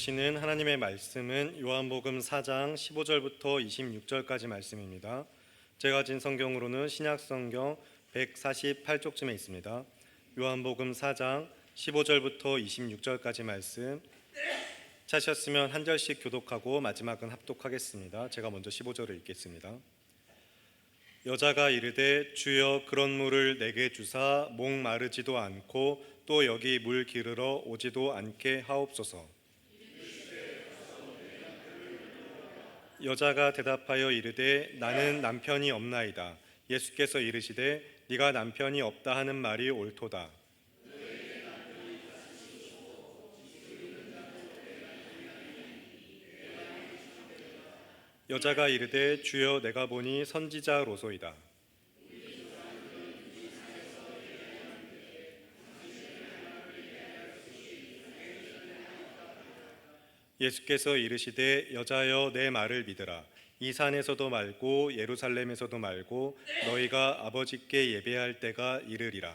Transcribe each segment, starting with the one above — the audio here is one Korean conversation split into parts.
들으시는 하나님의 말씀은 요한복음 4장 15절부터 26절까지 말씀입니다. 제가 가진 성경으로는 신약성경 148쪽쯤에 있습니다. 요한복음 4장 15절부터 26절까지 말씀 찾으셨으면 한 절씩 교독하고 마지막은 합독하겠습니다. 제가 먼저 15절을 읽겠습니다. 여자가 이르되 주여 그런 물을 내게 주사 목마르지도 않고 또 여기 물 기르러 오지도 않게 하옵소서. 여자가 대답하여 이르되 나는 남편이 없나이다. 예수께서 이르시되 네가 남편이 없다 하는 말이 옳도다. 여자가 이르되 주여 내가 보니 선지자로소이다. 예수께서 이르시되 여자여 내 말을 믿으라. 이 산에서도 말고 예루살렘에서도 말고 너희가 아버지께 예배할 때가 이르리라.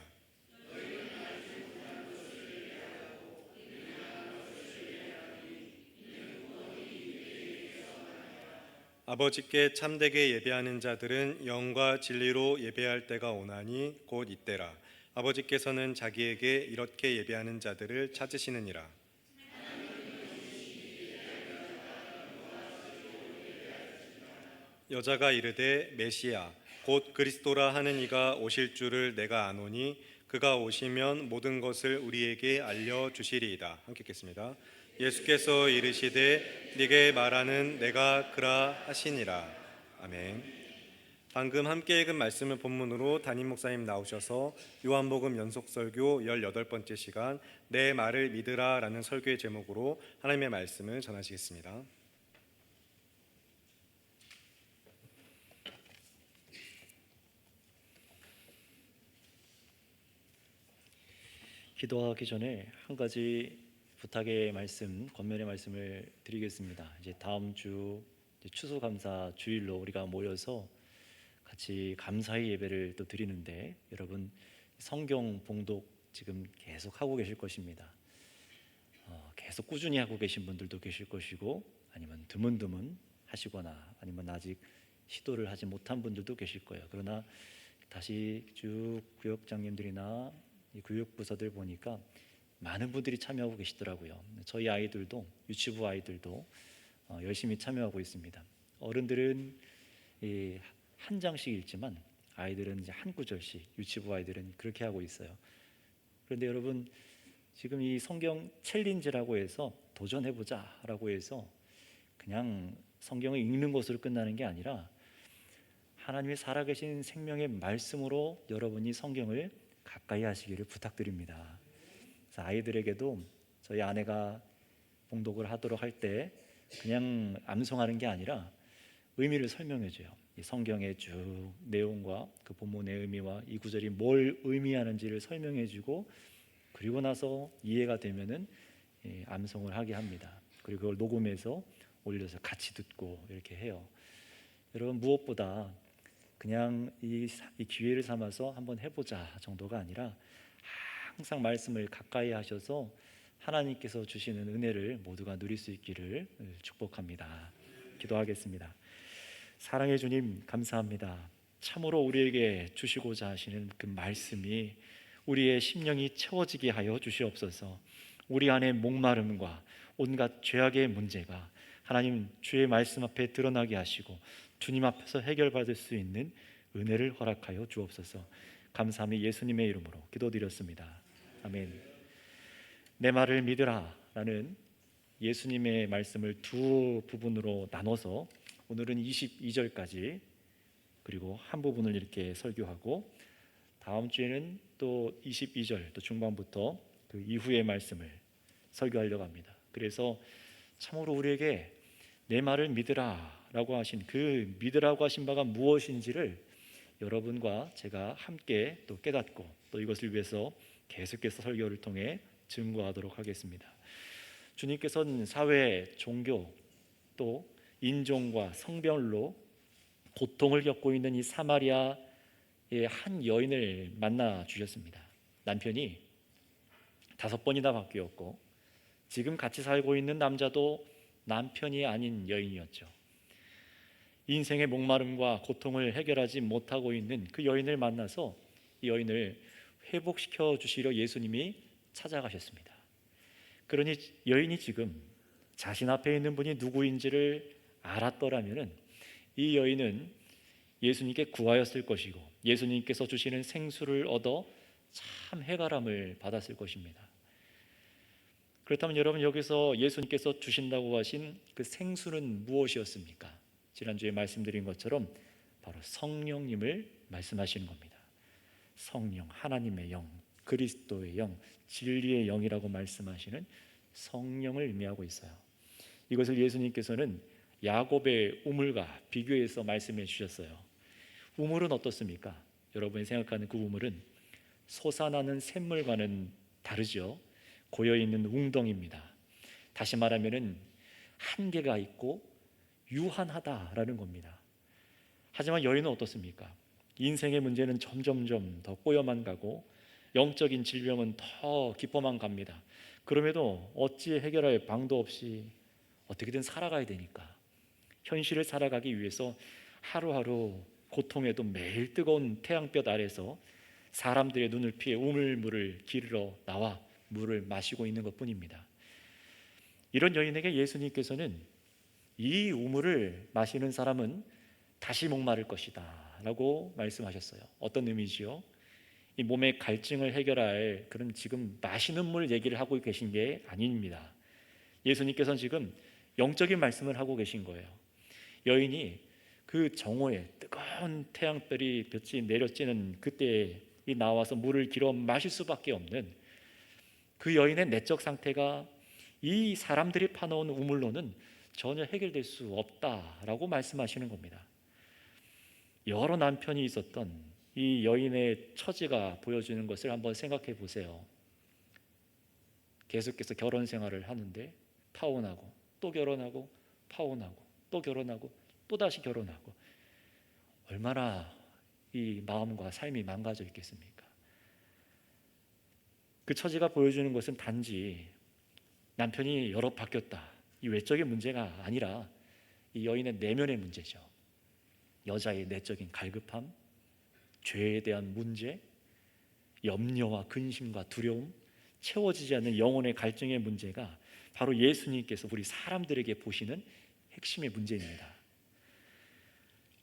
아버지께 참되게 예배하는 자들은 영과 진리로 예배할 때가 오나니 곧 이때라. 아버지께서는 자기에게 이렇게 예배하는 자들을 찾으시느니라. 여자가 이르되 메시아 곧 그리스도라 하는 이가 오실 줄을 내가 아노니 그가 오시면 모든 것을 우리에게 알려주시리이다. 함께 읽겠습니다. 예수께서 이르시되 네게 말하는 내가 그라 하시니라. 아멘. 방금 함께 읽은 말씀을 본문으로 담임 목사님 나오셔서 요한복음 연속설교 18번째 시간 내 말을 믿으라 라는 설교의 제목으로 하나님의 말씀을 전하시겠습니다. 기도하기 전에 한 가지 부탁의 말씀, 권면의 말씀을 드리겠습니다. 이제 다음 주 추수감사 주일로 우리가 모여서 같이 감사의 예배를 또 드리는데 여러분 성경 봉독 지금 계속 하고 계실 것입니다. 계속 꾸준히 하고 계신 분들도 계실 것이고 아니면 드문드문 하시거나 아니면 아직 시도를 하지 못한 분들도 계실 거예요. 그러나 다시 쭉 구역장님들이나 이 교육부서들 보니까 많은 분들이 참여하고 계시더라고요. 저희 아이들도 유치부 아이들도 열심히 참여하고 있습니다. 어른들은 한 장씩 읽지만 아이들은 이제 한 구절씩, 유치부 아이들은 그렇게 하고 있어요. 그런데 여러분 지금 이 성경 챌린지라고 해서 도전해보자라고 해서 그냥 성경을 읽는 것으로 끝나는 게 아니라 하나님의 살아계신 생명의 말씀으로 여러분이 성경을 가까이 하시기를 부탁드립니다. 그래서 아이들에게도 저희 아내가 봉독을 하도록 할 때 그냥 암송하는 게 아니라 의미를 설명해줘요. 이 성경의 쭉 내용과 그 본문의 의미와 이 구절이 뭘 의미하는지를 설명해주고 그리고 나서 이해가 되면은 암송을 하게 합니다. 그리고 그걸 녹음해서 올려서 같이 듣고 이렇게 해요. 여러분 무엇보다 그냥 이 기회를 삼아서 한번 해보자 정도가 아니라 항상 말씀을 가까이 하셔서 하나님께서 주시는 은혜를 모두가 누릴 수 있기를 축복합니다. 기도하겠습니다. 사랑의 주님 감사합니다. 참으로 우리에게 주시고자 하시는 그 말씀이 우리의 심령이 채워지게 하여 주시옵소서. 우리 안에 목마름과 온갖 죄악의 문제가 하나님 주의 말씀 앞에 드러나게 하시고 주님 앞에서 해결받을 수 있는 은혜를 허락하여 주옵소서. 감사함이 예수님의 이름으로 기도드렸습니다. 아멘. 내 말을 믿으라 라는 예수님의 말씀을 두 부분으로 나눠서 오늘은 22절까지 그리고 한 부분을 이렇게 설교하고 다음 주에는 또 22절 또 중반부터 그 이후의 말씀을 설교하려고 합니다. 그래서 참으로 우리에게 내 말을 믿으라 라고 하신 그 믿으라고 하신 바가 무엇인지를 여러분과 제가 함께 또 깨닫고 또 이것을 위해서 계속해서 설교를 통해 증거하도록 하겠습니다. 주님께서는 사회, 종교 또 인종과 성별로 고통을 겪고 있는 이 사마리아의 한 여인을 만나 주셨습니다. 남편이 5번이나 바뀌었고 지금 같이 살고 있는 남자도 남편이 아닌 여인이었죠. 인생의 목마름과 고통을 해결하지 못하고 있는 그 여인을 만나서 이 여인을 회복시켜 주시려 예수님이 찾아가셨습니다. 그러니 여인이 지금 자신 앞에 있는 분이 누구인지를 알았더라면 이 여인은 예수님께 구하였을 것이고 예수님께서 주시는 생수를 얻어 참 해바람을 받았을 것입니다. 그렇다면 여러분, 여기서 예수님께서 주신다고 하신 그 생수는 무엇이었습니까? 지난주에 말씀드린 것처럼 바로 성령님을 말씀하시는 겁니다. 성령, 하나님의 영, 그리스도의 영, 진리의 영이라고 말씀하시는 성령을 의미하고 있어요. 이것을 예수님께서는 야곱의 우물과 비교해서 말씀해 주셨어요. 우물은 어떻습니까? 여러분이 생각하는 그 우물은 솟아나는 샘물과는 다르죠. 고여있는 웅덩이입니다. 다시 말하면 한계가 있고 유한하다라는 겁니다. 하지만 여인은 어떻습니까? 인생의 문제는 점점점 더 꼬여만 가고 영적인 질병은 더 깊어만 갑니다. 그럼에도 어찌 해결할 방도 없이 어떻게든 살아가야 되니까 현실을 살아가기 위해서 하루하루 고통에도 매일 뜨거운 태양볕 아래서 사람들의 눈을 피해 우물물을 기르러 나와 물을 마시고 있는 것뿐입니다. 이런 여인에게 예수님께서는 이 우물을 마시는 사람은 다시 목마를 것이다 라고 말씀하셨어요. 어떤 의미지요? 이 몸의 갈증을 해결할 그런 지금 마시는 물 얘기를 하고 계신 게 아닙니다. 예수님께서는 지금 영적인 말씀을 하고 계신 거예요. 여인이 그 정오에 뜨거운 태양볕이 내려지는 그때에 나와서 물을 길어 마실 수밖에 없는 그 여인의 내적 상태가 이 사람들이 파놓은 우물로는 전혀 해결될 수 없다라고 말씀하시는 겁니다. 여러 남편이 있었던 이 여인의 처지가 보여주는 것을 한번 생각해 보세요. 계속해서 결혼 생활을 하는데 파혼하고 또 결혼하고 파혼하고 또 결혼하고 또 다시 결혼하고, 얼마나 이 마음과 삶이 망가져 있겠습니까? 그 처지가 보여주는 것은 단지 남편이 여러 바뀌었다, 이 외적인 문제가 아니라 이 여인의 내면의 문제죠. 여자의 내적인 갈급함, 죄에 대한 문제, 염려와 근심과 두려움, 채워지지 않는 영혼의 갈증의 문제가 바로 예수님께서 우리 사람들에게 보시는 핵심의 문제입니다.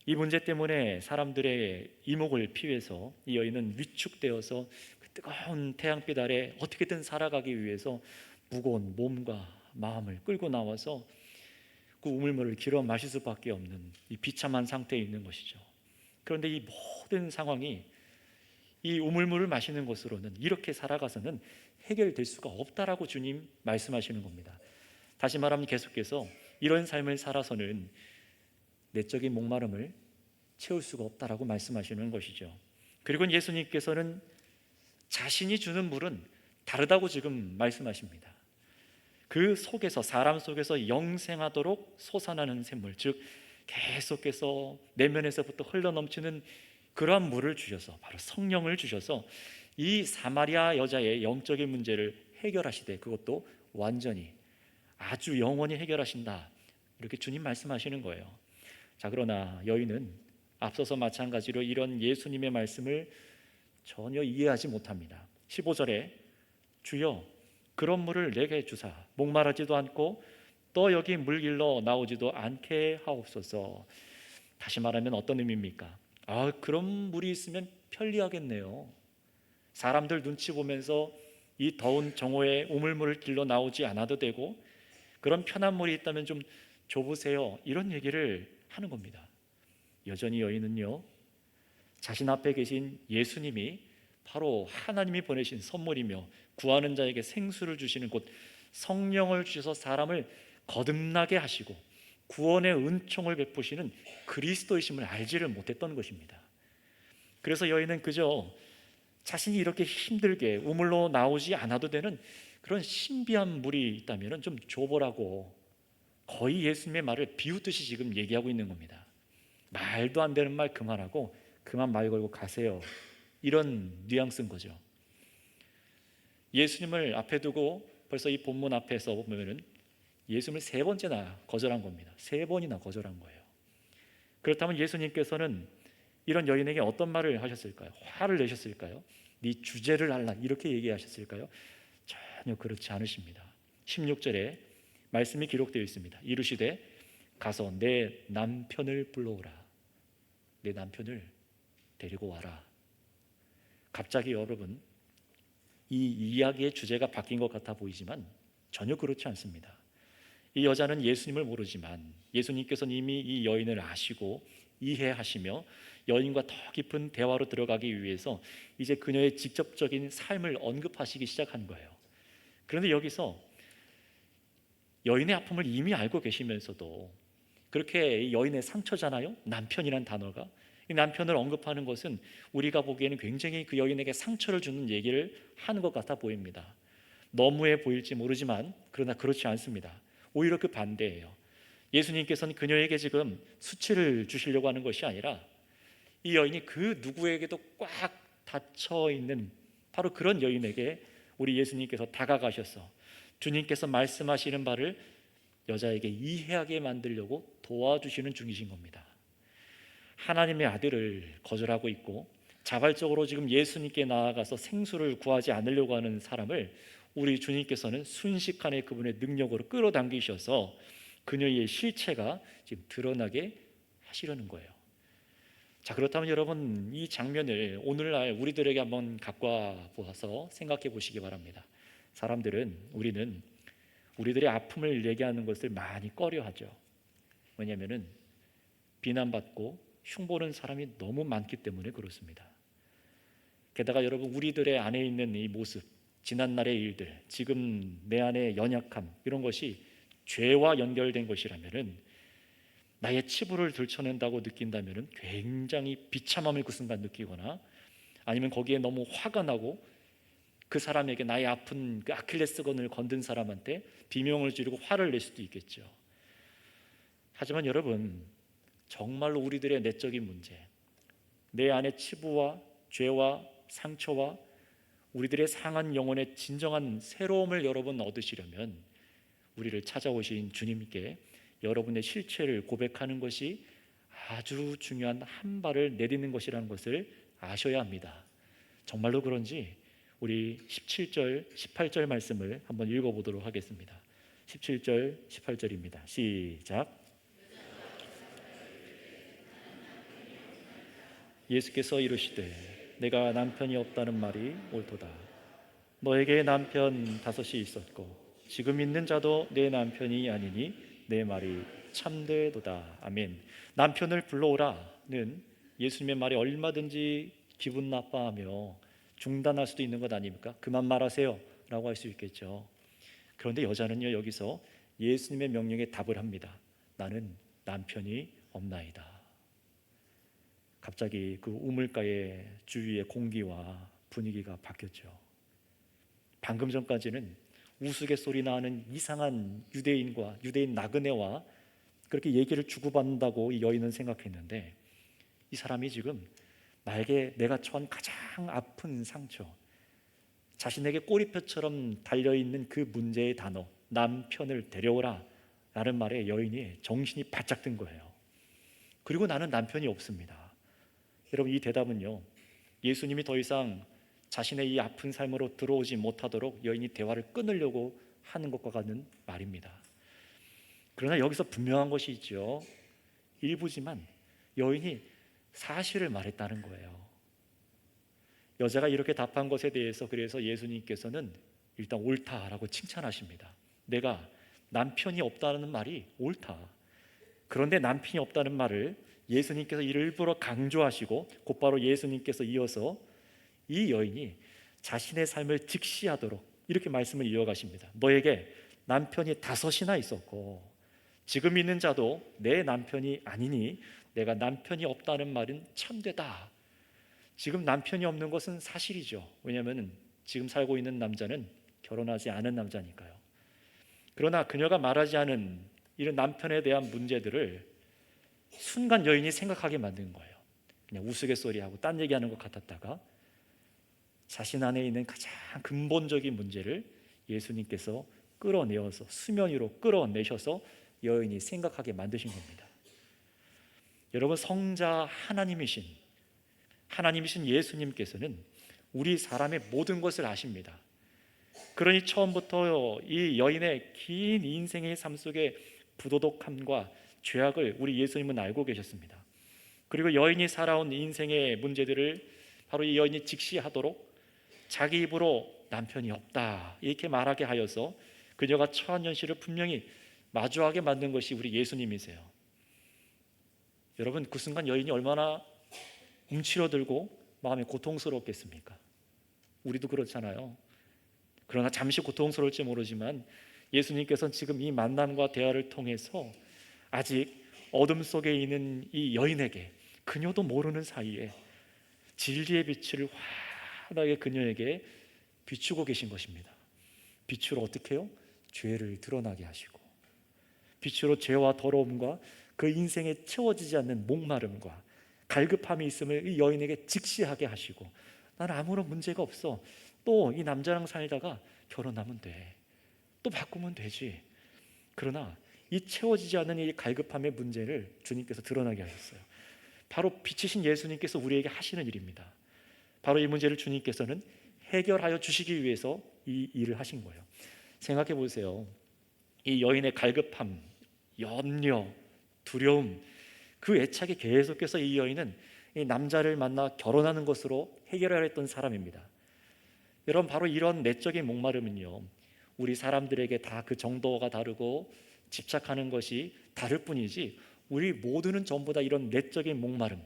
이 문제 때문에 사람들의 이목을 피해서 이 여인은 위축되어서 그 뜨거운 태양빛 아래 어떻게든 살아가기 위해서 무거운 몸과 마음을 끌고 나와서 그 우물물을 길어 마실 수밖에 없는 이 비참한 상태에 있는 것이죠. 그런데 이 모든 상황이 이 우물물을 마시는 것으로는, 이렇게 살아가서는 해결될 수가 없다라고 주님 말씀하시는 겁니다. 다시 말하면 계속해서 이런 삶을 살아서는 내적인 목마름을 채울 수가 없다라고 말씀하시는 것이죠. 그리고 예수님께서는 자신이 주는 물은 다르다고 지금 말씀하십니다. 그 속에서, 사람 속에서 영생하도록 솟아나는 샘물, 즉 계속해서 내면에서부터 흘러넘치는 그러한 물을 주셔서, 바로 성령을 주셔서 이 사마리아 여자의 영적인 문제를 해결하시되, 그것도 완전히 아주 영원히 해결하신다, 이렇게 주님 말씀하시는 거예요. 자, 그러나 여인은 앞서서 마찬가지로 이런 예수님의 말씀을 전혀 이해하지 못합니다. 15절에 주여 그런 물을 내게 주사 목마르지도 않고 또 여기 물 길러 나오지도 않게 하옵소서. 다시 말하면 어떤 의미입니까? 그런 물이 있으면 편리하겠네요. 사람들 눈치 보면서 이 더운 정오에 우물물을 길러 나오지 않아도 되고, 그런 편한 물이 있다면 좀 줘보세요, 이런 얘기를 하는 겁니다. 여전히 여인은요, 자신 앞에 계신 예수님이 바로 하나님이 보내신 선물이며 구하는 자에게 생수를 주시는, 곧 성령을 주셔서 사람을 거듭나게 하시고 구원의 은총을 베푸시는 그리스도이심을 알지를 못했던 것입니다. 그래서 여인은 그저 자신이 이렇게 힘들게 우물로 나오지 않아도 되는 그런 신비한 물이 있다면 좀 줘보라고, 거의 예수님의 말을 비웃듯이 지금 얘기하고 있는 겁니다. 말도 안 되는 말 그만하고 그만 말 걸고 가세요, 이런 뉘앙스인 거죠. 예수님을 앞에 두고 벌써 이 본문 앞에서 보면은 예수님을 세 번째나 거절한 겁니다. 세 번이나 거절한 거예요. 그렇다면 예수님께서는 이런 여인에게 어떤 말을 하셨을까요? 화를 내셨을까요? 네 주제를 알라 이렇게 얘기하셨을까요? 전혀 그렇지 않으십니다. 16절에 말씀이 기록되어 있습니다. 이르시되 가서 내 남편을 불러오라. 내 남편을 데리고 와라. 갑자기 여러분, 이 이야기의 주제가 바뀐 것 같아 보이지만 전혀 그렇지 않습니다. 이 여자는 예수님을 모르지만 예수님께서는 이미 이 여인을 아시고 이해하시며 여인과 더 깊은 대화로 들어가기 위해서 이제 그녀의 직접적인 삶을 언급하시기 시작한 거예요. 그런데 여기서 여인의 아픔을 이미 알고 계시면서도 그렇게 이 여인의 상처잖아요. 남편이란 단어가 이 남편을 언급하는 것은 우리가 보기에는 굉장히 그 여인에게 상처를 주는 얘기를 하는 것 같아 보입니다. 너무해 보일지 모르지만 그러나 그렇지 않습니다. 오히려 그 반대예요. 예수님께서는 그녀에게 지금 수치를 주시려고 하는 것이 아니라 이 여인이 그 누구에게도 꽉 닫혀 있는 바로 그런 여인에게 우리 예수님께서 다가가셔서 주님께서 말씀하시는 바를 여자에게 이해하게 만들려고 도와주시는 중이신 겁니다. 하나님의 아들을 거절하고 있고 자발적으로 지금 예수님께 나아가서 생수를 구하지 않으려고 하는 사람을 우리 주님께서는 순식간에 그분의 능력으로 끌어당기셔서 그녀의 실체가 지금 드러나게 하시려는 거예요. 자, 그렇다면 여러분 이 장면을 오늘날 우리들에게 한번 갖고 와서 생각해 보시기 바랍니다. 우리는 우리들의 아픔을 얘기하는 것을 많이 꺼려하죠. 왜냐하면 비난받고 흉보는 사람이 너무 많기 때문에 그렇습니다. 게다가 여러분 우리들의 안에 있는 이 모습, 지난날의 일들, 지금 내 안의 연약함 이런 것이 죄와 연결된 것이라면은 나의 치부를 들춰낸다고 느낀다면은 굉장히 비참함을 그 순간 느끼거나 아니면 거기에 너무 화가 나고 그 사람에게 나의 아픈 그 아킬레스건을 건든 사람한테 비명을 지르고 화를 낼 수도 있겠죠. 하지만 여러분 정말로 우리들의 내적인 문제, 내 안의 치부와 죄와 상처와 우리들의 상한 영혼의 진정한 새로움을 여러분 얻으시려면 우리를 찾아오신 주님께 여러분의 실체를 고백하는 것이 아주 중요한 한 발을 내딛는 것이라는 것을 아셔야 합니다. 정말로 그런지 우리 17절, 18절 말씀을 한번 읽어보도록 하겠습니다. 17절, 18절입니다. 시작. 예수께서 이르시되 내가 남편이 없다는 말이 옳도다. 너에게 남편 5이 있었고 지금 있는 자도 내 남편이 아니니 내 말이 참되도다. 아멘. 남편을 불러오라는 예수님의 말이 얼마든지 기분 나빠하며 중단할 수도 있는 것 아닙니까? 그만 말하세요 라고 할 수 있겠죠. 그런데 여자는요 여기서 예수님의 명령에 답을 합니다. 나는 남편이 없나이다. 갑자기 그 우물가의 주위의 공기와 분위기가 바뀌었죠. 방금 전까지는 우스갯소리 나는 이상한 유대인 나그네와 그렇게 얘기를 주고받는다고 이 여인은 생각했는데 이 사람이 지금 나에게 내가 처한 가장 아픈 상처, 자신에게 꼬리표처럼 달려있는 그 문제의 단어 남편을 데려오라 라는 말에 여인이 정신이 바짝 든 거예요. 그리고 나는 남편이 없습니다. 여러분 이 대답은요 예수님이 더 이상 자신의 이 아픈 삶으로 들어오지 못하도록 여인이 대화를 끊으려고 하는 것과 같은 말입니다. 그러나 여기서 분명한 것이 있죠. 일부지만 여인이 사실을 말했다는 거예요. 여자가 이렇게 답한 것에 대해서 그래서 예수님께서는 일단 옳다라고 칭찬하십니다. 내가 남편이 없다는 말이 옳다. 그런데 남편이 없다는 말을 예수님께서 일부러 강조하시고 곧바로 예수님께서 이어서 이 여인이 자신의 삶을 직시하도록 이렇게 말씀을 이어가십니다. 너에게 남편이 5이나 있었고 지금 있는 자도 내 남편이 아니니 내가 남편이 없다는 말은 참되다. 지금 남편이 없는 것은 사실이죠. 왜냐하면 지금 살고 있는 남자는 결혼하지 않은 남자니까요. 그러나 그녀가 말하지 않은 이런 남편에 대한 문제들을 순간 여인이 생각하게 만든 거예요. 그냥 우스갯소리하고 딴 얘기하는 것 같았다가 자신 안에 있는 가장 근본적인 문제를 예수님께서 끌어내어서 수면 위로 끌어내셔서 여인이 생각하게 만드신 겁니다. 여러분, 성자 하나님이신 예수님께서는 우리 사람의 모든 것을 아십니다. 그러니 처음부터 이 여인의 긴 인생의 삶 속에 부도덕함과 죄악을 우리 예수님은 알고 계셨습니다. 그리고 여인이 살아온 인생의 문제들을 바로 이 여인이 직시하도록 자기 입으로 남편이 없다 이렇게 말하게 하여서 그녀가 처한 현실을 분명히 마주하게 만든 것이 우리 예수님이세요. 여러분, 그 순간 여인이 얼마나 움츠러들고 마음이 고통스럽겠습니까? 우리도 그렇잖아요. 그러나 잠시 고통스러울지 모르지만 예수님께서는 지금 이 만남과 대화를 통해서 아직 어둠 속에 있는 이 여인에게, 그녀도 모르는 사이에 진리의 빛을 환하게 그녀에게 비추고 계신 것입니다. 빛으로 어떻게 해요? 죄를 드러나게 하시고, 빛으로 죄와 더러움과 그 인생에 채워지지 않는 목마름과 갈급함이 있음을 이 여인에게 직시하게 하시고, 나는 아무런 문제가 없어, 또 이 남자랑 살다가 결혼하면 돼, 또 바꾸면 되지. 그러나 이 채워지지 않는 이 갈급함의 문제를 주님께서 드러나게 하셨어요. 바로 빛이신 예수님께서 우리에게 하시는 일입니다. 바로 이 문제를 주님께서는 해결하여 주시기 위해서 이 일을 하신 거예요. 생각해 보세요. 이 여인의 갈급함, 염려, 두려움, 그 애착이 계속해서 이 여인은 이 남자를 만나 결혼하는 것으로 해결하려 했던 사람입니다. 여러분, 바로 이런 내적인 목마름은요, 우리 사람들에게 다 그 정도가 다르고 집착하는 것이 다를 뿐이지 우리 모두는 전부 다 이런 내적인 목마름,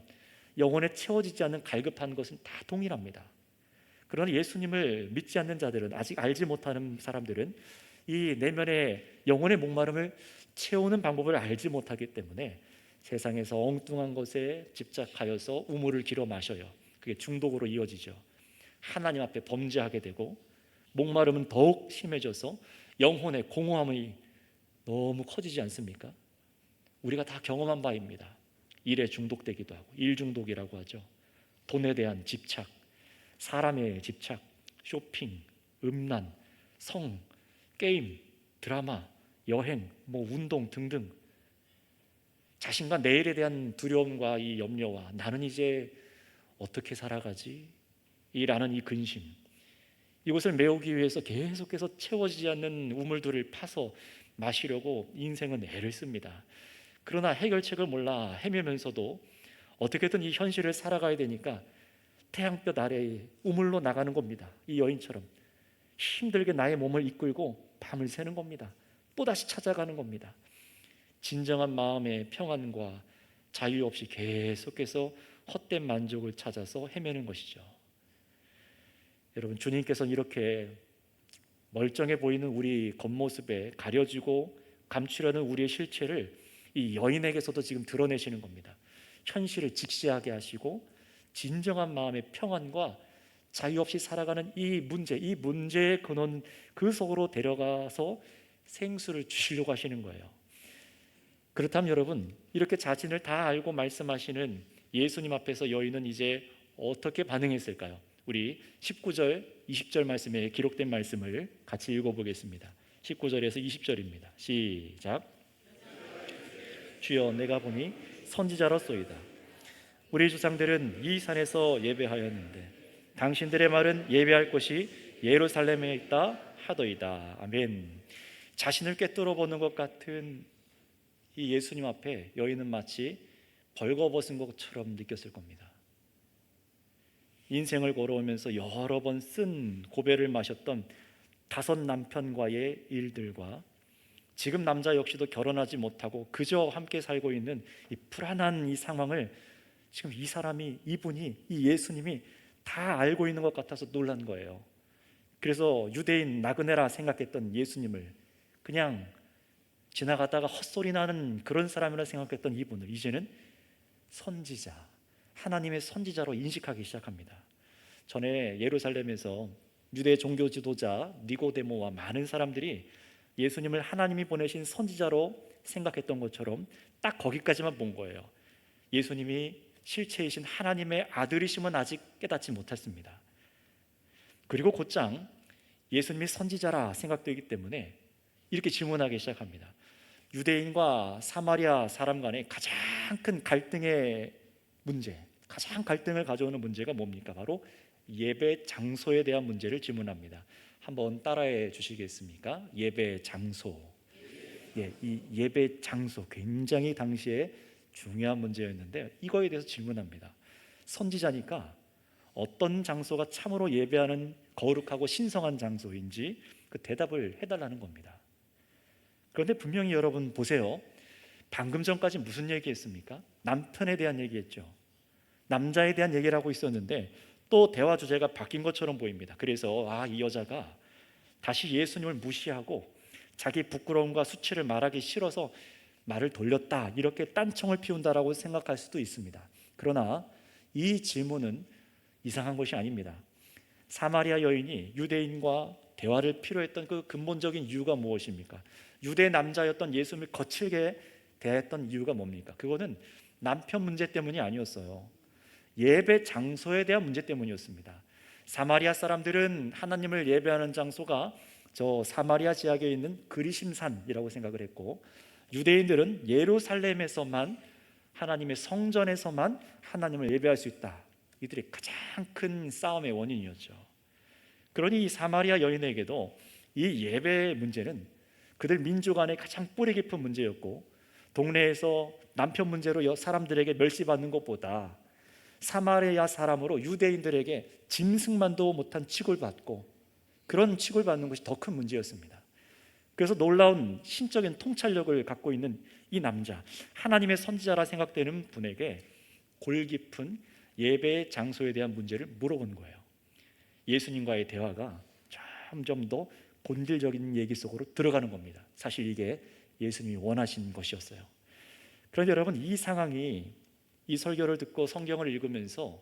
영혼에 채워지지 않는 갈급한 것은 다 동일합니다. 그러나 예수님을 믿지 않는 자들은, 아직 알지 못하는 사람들은 이 내면의 영혼의 목마름을 채우는 방법을 알지 못하기 때문에 세상에서 엉뚱한 것에 집착하여서 우물을 길어 마셔요. 그게 중독으로 이어지죠. 하나님 앞에 범죄하게 되고, 목마름은 더욱 심해져서 영혼의 공허함이 너무 커지지 않습니까? 우리가 다 경험한 바입니다. 일에 중독되기도 하고, 일 중독이라고 하죠. 돈에 대한 집착, 사람의 집착, 쇼핑, 음란, 성, 게임, 드라마, 여행, 운동 등등, 자신과 내일에 대한 두려움과 이 염려와 나는 이제 어떻게 살아가지? 라는 이 근심, 이것을 메우기 위해서 계속해서 채워지지 않는 우물들을 파서 마시려고 인생은 애를 씁니다. 그러나 해결책을 몰라 헤매면서도 어떻게든 이 현실을 살아가야 되니까 태양볕 아래에 우물로 나가는 겁니다. 이 여인처럼 힘들게 나의 몸을 이끌고 밤을 새는 겁니다. 또다시 찾아가는 겁니다. 진정한 마음의 평안과 자유 없이 계속해서 헛된 만족을 찾아서 헤매는 것이죠. 여러분, 주님께서는 이렇게 멀쩡해 보이는 우리 겉모습에 가려지고 감추려는 우리의 실체를 이 여인에게서도 지금 드러내시는 겁니다. 현실을 직시하게 하시고 진정한 마음의 평안과 자유 없이 살아가는 이 문제의 근원, 그 속으로 데려가서 생수를 주시려고 하시는 거예요. 그렇다면 여러분, 이렇게 자신을 다 알고 말씀하시는 예수님 앞에서 여인은 이제 어떻게 반응했을까요? 우리 19절, 20절 말씀에 기록된 말씀을 같이 읽어보겠습니다. 19절에서 20절입니다. 시작. 주여, 내가 보니 선지자로소이다. 우리 조상들은 이 산에서 예배하였는데 당신들의 말은 예배할 곳이 예루살렘에 있다 하더이다. 아멘. 자신을 꿰뚫어 보는 것 같은 이 예수님 앞에 여인은 마치 벌거벗은 것처럼 느꼈을 겁니다. 인생을 걸어오면서 여러 번 쓴 고배를 마셨던 5 남편과의 일들과 지금 남자 역시도 결혼하지 못하고 그저 함께 살고 있는 이 불안한 이 상황을 지금 이분이, 이 예수님이 다 알고 있는 것 같아서 놀란 거예요. 그래서 유대인 나그네라 생각했던 예수님을 그냥 지나가다가 헛소리 나는 그런 사람이라 생각했던 이분을 이제는 선지자, 하나님의 선지자로 인식하기 시작합니다. 전에 예루살렘에서 유대 종교 지도자 니고데모와 많은 사람들이 예수님을 하나님이 보내신 선지자로 생각했던 것처럼 딱 거기까지만 본 거예요. 예수님이 실체이신 하나님의 아들이심은 아직 깨닫지 못했습니다. 그리고 곧장 예수님이 선지자라 생각되기 때문에 이렇게 질문하기 시작합니다. 유대인과 사마리아 사람 간의 가장 큰 갈등의 문제, 가장 갈등을 가져오는 문제가 뭡니까? 바로 예배 장소에 대한 문제를 질문합니다. 한번 따라해 주시겠습니까? 예배 장소. 이 예배 장소 굉장히 당시에 중요한 문제였는데 이거에 대해서 질문합니다. 선지자니까 어떤 장소가 참으로 예배하는 거룩하고 신성한 장소인지 그 대답을 해달라는 겁니다. 그런데 분명히 여러분 보세요. 방금 전까지 무슨 얘기했습니까? 남편에 대한 얘기했죠. 남자에 대한 얘기를 하고 있었는데 또 대화 주제가 바뀐 것처럼 보입니다. 그래서 이 여자가 다시 예수님을 무시하고 자기 부끄러움과 수치를 말하기 싫어서 말을 돌렸다, 이렇게 딴청을 피운다라고 생각할 수도 있습니다. 그러나 이 질문은 이상한 것이 아닙니다. 사마리아 여인이 유대인과 대화를 필요했던 그 근본적인 이유가 무엇입니까? 유대 남자였던 예수님을 거칠게 대했던 이유가 뭡니까? 그거는 남편 문제 때문이 아니었어요. 예배 장소에 대한 문제 때문이었습니다. 사마리아 사람들은 하나님을 예배하는 장소가 저 사마리아 지역에 있는 그리심산이라고 생각을 했고, 유대인들은 예루살렘에서만, 하나님의 성전에서만 하나님을 예배할 수 있다. 이들의 가장 큰 싸움의 원인이었죠. 그러니 이 사마리아 여인에게도 이 예배 문제는 그들 민족 안에 가장 뿌리 깊은 문제였고, 동네에서 남편 문제로 사람들에게 멸시받는 것보다 사마리아 사람으로 유대인들에게 짐승만도 못한 취급을 받고 그런 취급을 받는 것이 더 큰 문제였습니다. 그래서 놀라운 신적인 통찰력을 갖고 있는 이 남자, 하나님의 선지자라 생각되는 분에게 골 깊은 예배 장소에 대한 문제를 물어본 거예요. 예수님과의 대화가 점점 더 본질적인 얘기 속으로 들어가는 겁니다. 사실 이게 예수님이 원하신 것이었어요. 그런데 여러분, 이 상황이, 이 설교를 듣고 성경을 읽으면서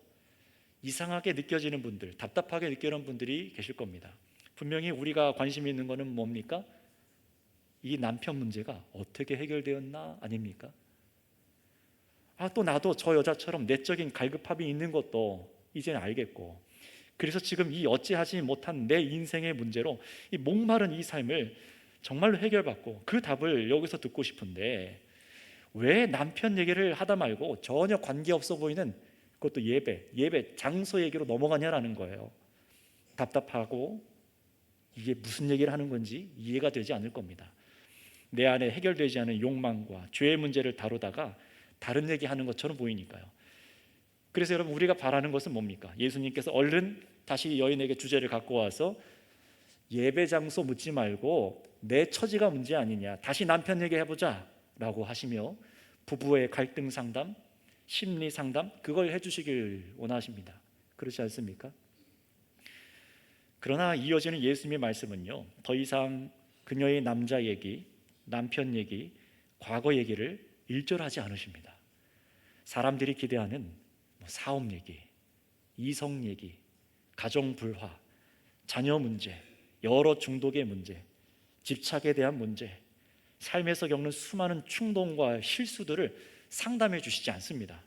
이상하게 느껴지는 분들, 답답하게 느끼는 분들이 계실 겁니다. 분명히 우리가 관심 있는 것은 뭡니까? 이 남편 문제가 어떻게 해결되었나 아닙니까? 또 나도 저 여자처럼 내적인 갈급함이 있는 것도 이제는 알겠고, 그래서 지금 이 어찌하지 못한 내 인생의 문제로 이 목마른 이 삶을 정말로 해결받고 그 답을 여기서 듣고 싶은데 왜 남편 얘기를 하다 말고 전혀 관계없어 보이는 그것도 예배 장소 얘기로 넘어가냐라는 거예요. 답답하고 이게 무슨 얘기를 하는 건지 이해가 되지 않을 겁니다. 내 안에 해결되지 않은 욕망과 죄의 문제를 다루다가 다른 얘기하는 것처럼 보이니까요. 그래서 여러분, 우리가 바라는 것은 뭡니까? 예수님께서 얼른 다시 여인에게 주제를 갖고 와서 예배 장소 묻지 말고 내 처지가 문제 아니냐, 다시 남편 얘기해보자 라고 하시며 부부의 갈등 상담, 심리 상담, 그걸 해주시길 원하십니다. 그렇지 않습니까? 그러나 이어지는 예수님의 말씀은요, 더 이상 그녀의 남자 얘기, 남편 얘기, 과거 얘기를 일절하지 않으십니다. 사람들이 기대하는 사업 얘기, 이성 얘기, 가정 불화, 자녀 문제, 여러 중독의 문제, 집착에 대한 문제, 삶에서 겪는 수많은 충동과 실수들을 상담해 주시지 않습니다.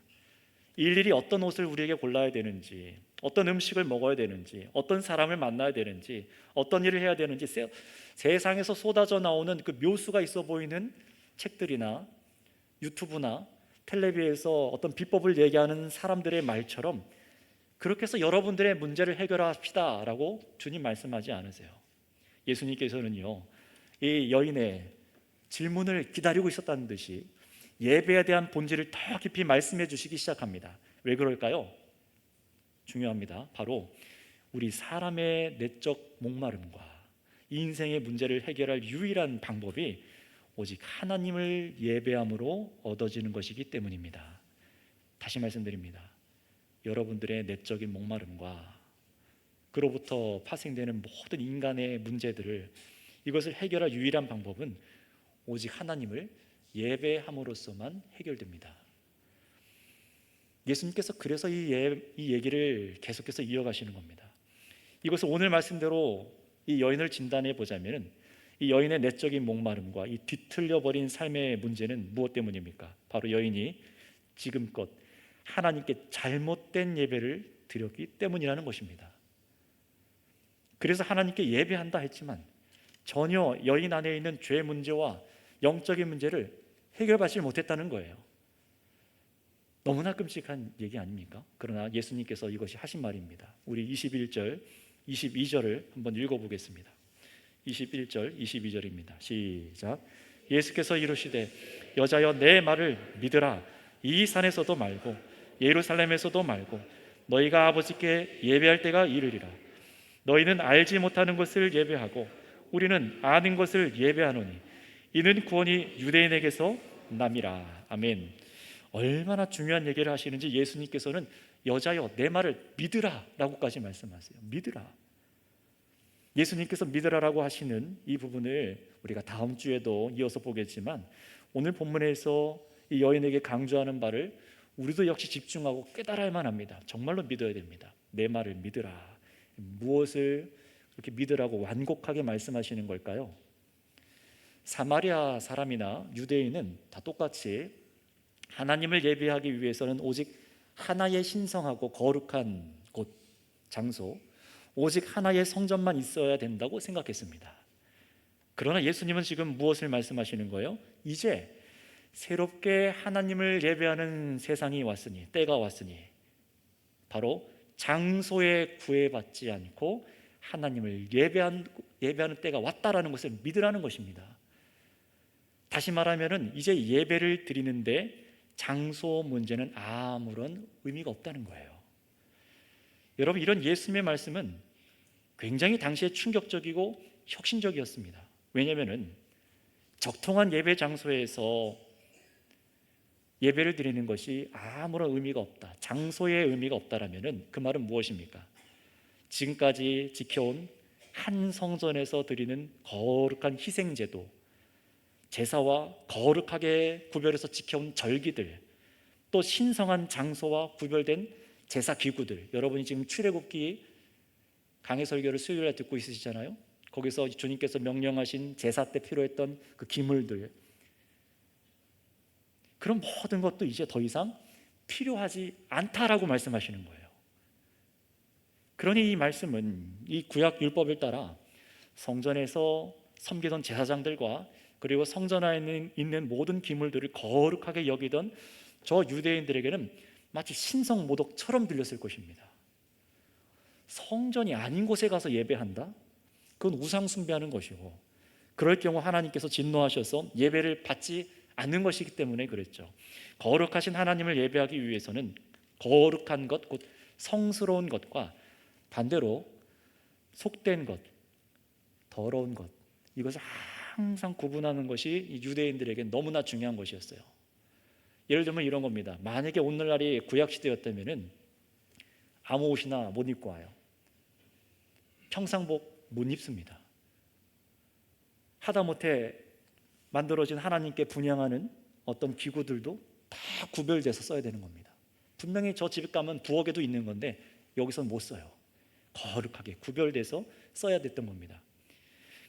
일일이 어떤 옷을 우리에게 골라야 되는지, 어떤 음식을 먹어야 되는지, 어떤 사람을 만나야 되는지, 어떤 일을 해야 되는지 세상에서 쏟아져 나오는 그 묘수가 있어 보이는 책들이나 유튜브나 텔레비에서 어떤 비법을 얘기하는 사람들의 말처럼 그렇게 해서 여러분들의 문제를 해결합시다 라고 주님 말씀하지 않으세요. 예수님께서는요, 이 여인의 질문을 기다리고 있었다는 듯이 예배에 대한 본질을 더 깊이 말씀해 주시기 시작합니다. 왜 그럴까요? 중요합니다. 바로 우리 사람의 내적 목마름과 인생의 문제를 해결할 유일한 방법이 오직 하나님을 예배함으로 얻어지는 것이기 때문입니다. 다시 말씀드립니다. 여러분들의 내적인 목마름과 그로부터 파생되는 모든 인간의 문제들을, 이것을 해결할 유일한 방법은 오직 하나님을 예배함으로써만 해결됩니다. 예수님께서 그래서 이 얘기를 계속해서 이어가시는 겁니다. 이것을 오늘 말씀대로 이 여인을 진단해 보자면, 이 여인의 내적인 목마름과 이 뒤틀려버린 삶의 문제는 무엇 때문입니까? 바로 여인이 지금껏 하나님께 잘못된 예배를 드렸기 때문이라는 것입니다. 그래서 하나님께 예배한다 했지만 전혀 여인 안에 있는 죄 문제와 영적인 문제를 해결받지 못했다는 거예요. 너무나 끔찍한 얘기 아닙니까? 그러나 예수님께서 이것이 하신 말입니다. 우리 21절, 22절을 한번 읽어보겠습니다. 21절, 22절입니다. 시작. 예수께서 이르시되 여자여 내 말을 믿으라. 이 산에서도 말고 예루살렘에서도 말고 너희가 아버지께 예배할 때가 이르리라. 너희는 알지 못하는 것을 예배하고 우리는 아는 것을 예배하노니 이는 구원이 유대인에게서 남이라. 아멘. 얼마나 중요한 얘기를 하시는지 예수님께서는 여자여 내 말을 믿으라 라고까지 말씀하세요. 믿으라. 예수님께서 믿으라라고 하시는 이 부분을 우리가 다음 주에도 이어서 보겠지만 오늘 본문에서 이 여인에게 강조하는 바를 우리도 역시 집중하고 깨달아야만 합니다. 정말로 믿어야 됩니다. 내 말을 믿으라. 무엇을 그렇게 믿으라고 완곡하게 말씀하시는 걸까요? 사마리아 사람이나 유대인은 다 똑같이 하나님을 예배하기 위해서는 오직 하나의 신성하고 거룩한 곳, 장소, 오직 하나의 성전만 있어야 된다고 생각했습니다. 그러나 예수님은 지금 무엇을 말씀하시는 거예요? 이제 새롭게 하나님을 예배하는 세상이 왔으니, 때가 왔으니 바로 장소에 구애받지 않고 하나님을 예배하는 때가 왔다라는 것을 믿으라는 것입니다. 다시 말하면 이제 예배를 드리는데 장소 문제는 아무런 의미가 없다는 거예요. 여러분, 이런 예수님의 말씀은 굉장히 당시에 충격적이고 혁신적이었습니다. 왜냐하면 적통한 예배 장소에서 예배를 드리는 것이 아무런 의미가 없다, 장소의 의미가 없다라면 그 말은 무엇입니까? 지금까지 지켜온 한 성전에서 드리는 거룩한 희생제도, 제사와 거룩하게 구별해서 지켜온 절기들, 또 신성한 장소와 구별된 제사 기구들, 여러분이 지금 출애굽기 강해 설교를 수요일에 듣고 있으시잖아요. 거기서 주님께서 명령하신 제사 때 필요했던 그 기물들, 그런 모든 것도 이제 더 이상 필요하지 않다라고 말씀하시는 거예요. 그러니 이 말씀은 이 구약 율법을 따라 성전에서 섬기던 제사장들과 그리고 성전 안에 있는 모든 기물들을 거룩하게 여기던 저 유대인들에게는 마치 신성 모독처럼 들렸을 것입니다. 성전이 아닌 곳에 가서 예배한다? 그건 우상 숭배하는 것이고, 그럴 경우 하나님께서 진노하셔서 예배를 받지 않는 것이기 때문에 그랬죠. 거룩하신 하나님을 예배하기 위해서는 거룩한 것, 곧 성스러운 것과 반대로 속된 것, 더러운 것, 이것을 항상 구분하는 것이 이 유대인들에게 너무나 중요한 것이었어요. 예를 들면 이런 겁니다. 만약에 오늘날이 구약시대였다면 아무 옷이나 못 입고 와요. 평상복 못 입습니다. 하다못해 만들어진 하나님께 분향하는 어떤 기구들도 다 구별돼서 써야 되는 겁니다. 분명히 저 집에 가면 부엌에도 있는 건데 여기서는 못 써요. 거룩하게 구별돼서 써야 됐던 겁니다.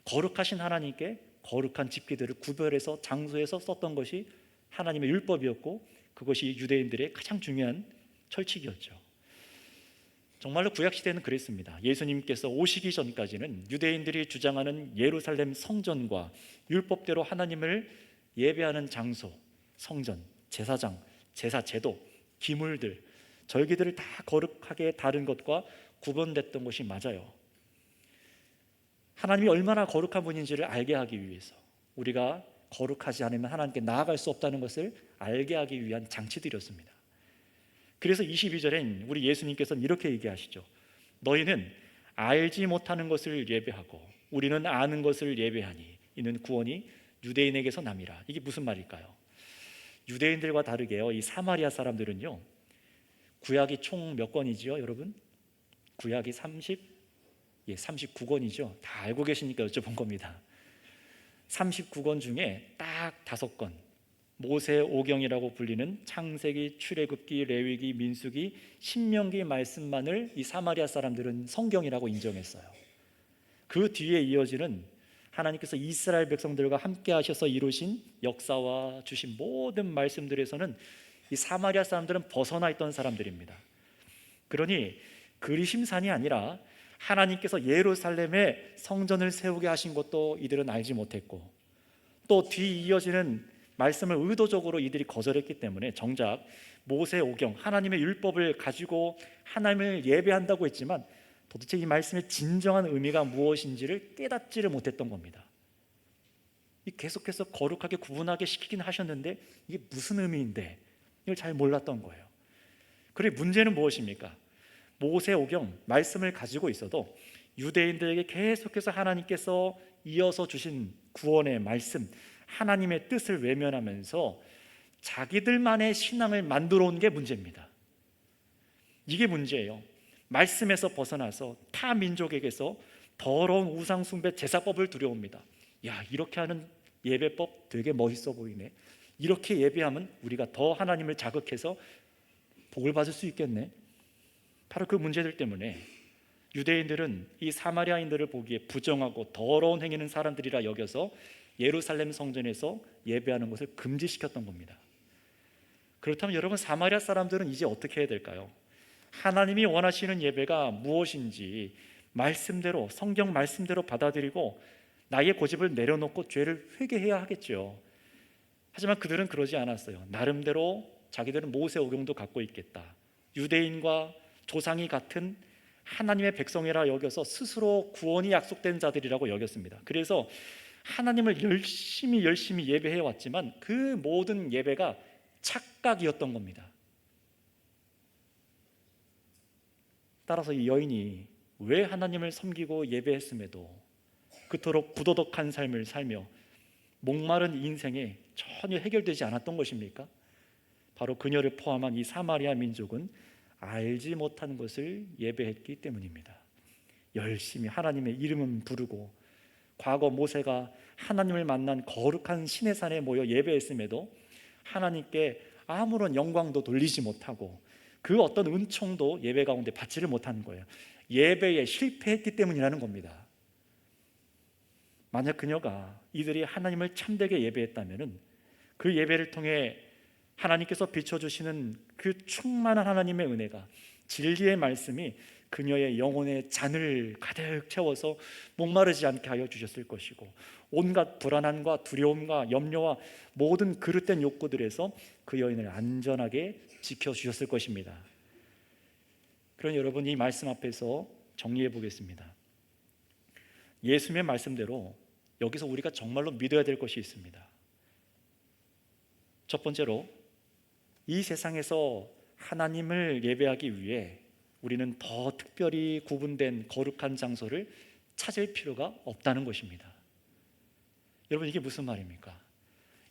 거룩하신 하나님께 거룩한 집기들을 구별해서 장소에서 썼던 것이 하나님의 율법이었고, 그것이 유대인들의 가장 중요한 철칙이었죠. 정말로 구약시대는 그랬습니다. 예수님께서 오시기 전까지는 유대인들이 주장하는 예루살렘 성전과 율법대로 하나님을 예배하는 장소, 성전, 제사장, 제사 제도, 기물들, 절기들을 다 거룩하게 다른 것과 구분됐던 것이 맞아요. 하나님이 얼마나 거룩한 분인지를 알게 하기 위해서, 우리가 거룩하지 않으면 하나님께 나아갈 수 없다는 것을 알게 하기 위한 장치들이었습니다. 그래서 22절엔 우리 예수님께서는 이렇게 얘기하시죠. 너희는 알지 못하는 것을 예배하고 우리는 아는 것을 예배하니 이는 구원이 유대인에게서 남이라. 이게 무슨 말일까요? 유대인들과 다르게요, 이 사마리아 사람들은요, 구약이 총 몇 권이지요, 여러분? 구약이 39권이죠. 다 알고 계시니까 여쭤본 겁니다. 39권 중에 딱 5권, 모세 오경이라고 불리는 창세기, 출애굽기, 레위기, 민수기, 신명기 말씀만을 이 사마리아 사람들은 성경이라고 인정했어요. 그 뒤에 이어지는 하나님께서 이스라엘 백성들과 함께 하셔서 이루신 역사와 주신 모든 말씀들에서는 이 사마리아 사람들은 벗어나 있던 사람들입니다. 그러니 그리심산이 아니라 하나님께서 예루살렘에 성전을 세우게 하신 것도 이들은 알지 못했고, 또 뒤 이어지는 말씀을 의도적으로 이들이 거절했기 때문에 정작 모세 오경, 하나님의 율법을 가지고 하나님을 예배한다고 했지만 도대체 이 말씀의 진정한 의미가 무엇인지를 깨닫지를 못했던 겁니다. 계속해서 거룩하게 구분하게 시키긴 하셨는데 이게 무슨 의미인데 이걸 잘 몰랐던 거예요. 그래, 문제는 무엇입니까? 모세 오경 말씀을 가지고 있어도 유대인들에게 계속해서 하나님께서 이어서 주신 구원의 말씀, 하나님의 뜻을 외면하면서 자기들만의 신앙을 만들어 온 게 문제입니다. 이게 문제예요. 말씀에서 벗어나서 타 민족에게서 더러운 우상 숭배 제사법을 들여옵니다. 야, 이렇게 하는 예배법 되게 멋있어 보이네. 이렇게 예배하면 우리가 더 하나님을 자극해서 복을 받을 수 있겠네. 바로 그 문제들 때문에 유대인들은 이 사마리아인들을 보기에 부정하고 더러운 행위는 사람들이라 여겨서 예루살렘 성전에서 예배하는 것을 금지시켰던 겁니다. 그렇다면 여러분, 사마리아 사람들은 이제 어떻게 해야 될까요? 하나님이 원하시는 예배가 무엇인지 말씀대로, 성경 말씀대로 받아들이고 나의 고집을 내려놓고 죄를 회개해야 하겠죠. 하지만 그들은 그러지 않았어요. 나름대로 자기들은 모세 오경도 갖고 있겠다, 유대인과 조상이 같은 하나님의 백성이라 여겨서 스스로 구원이 약속된 자들이라고 여겼습니다. 그래서 하나님을 열심히 예배해 왔지만 그 모든 예배가 착각이었던 겁니다. 따라서 이 여인이 왜 하나님을 섬기고 예배했음에도 그토록 부도덕한 삶을 살며 목마른 인생에 전혀 해결되지 않았던 것입니까? 바로 그녀를 포함한 이 사마리아 민족은 알지 못한 것을 예배했기 때문입니다. 열심히 하나님의 이름은 부르고 과거 모세가 하나님을 만난 거룩한 시내산에 모여 예배했음에도 하나님께 아무런 영광도 돌리지 못하고 그 어떤 은총도 예배 가운데 받지를 못하는 거예요. 예배에 실패했기 때문이라는 겁니다. 만약 그녀가 이들이 하나님을 참되게 예배했다면 그 예배를 통해 하나님께서 비춰주시는 그 충만한 하나님의 은혜가, 진리의 말씀이 그녀의 영혼의 잔을 가득 채워서 목마르지 않게 하여 주셨을 것이고, 온갖 불안함과 두려움과 염려와 모든 그릇된 욕구들에서 그 여인을 안전하게 지켜주셨을 것입니다. 그러니 여러분, 이 말씀 앞에서 정리해 보겠습니다. 예수님의 말씀대로 여기서 우리가 정말로 믿어야 될 것이 있습니다. 첫 번째로, 이 세상에서 하나님을 예배하기 위해 우리는 더 특별히 구분된 거룩한 장소를 찾을 필요가 없다는 것입니다. 여러분, 이게 무슨 말입니까?